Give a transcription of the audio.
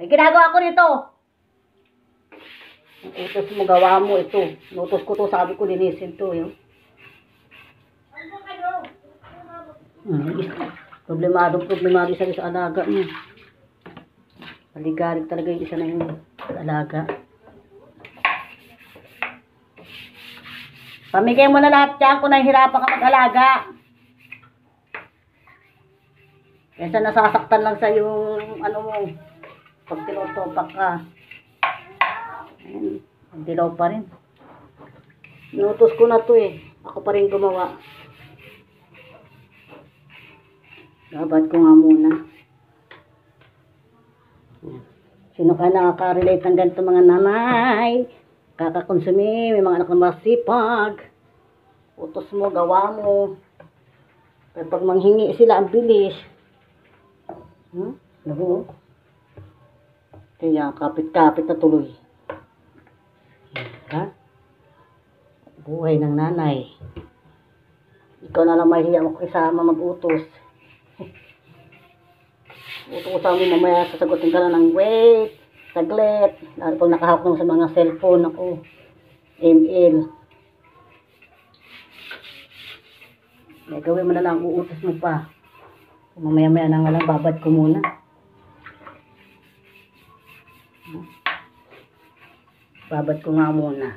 May ginagawa ko nito. Ang utos mo, gawa mo ito. Inutos ko to, sabi ko, linisin to. Yun. Problemado sa alaga niya. Maligarig talaga yung isa na yung alaga. Pamigay mo na lahat yan kung nahihirapan ka mag-alaga. Kesa nasasaktan lang sa yung ano mo, pag tinutupak ka. Ayan, ang dilaw pa rin. Inutos ko na to eh. Ako pa rin gumawa. Babad ko nga muna. Sino ka nakaka-relate ng ganito mga nanay? Kakakonsumi, may mga anak na masipag. Utos mo, gawa mo. Pero pag manghingi sila, ang bilis. Naku. Kaya kapit-kapit na tuloy. Ha? Buhay ng nanay. Ikaw na lang mahihiya mo kasama mag-utos. Utusan mo mamaya, sasagutin ka na ng wait, saglit. Lalo pag nakahawak naman sa mga cellphone ako. ML. May gawin mo na lang, uutos mo pa. Mamaya-maya na nga lang, babad ko muna. Babad ko nga muna.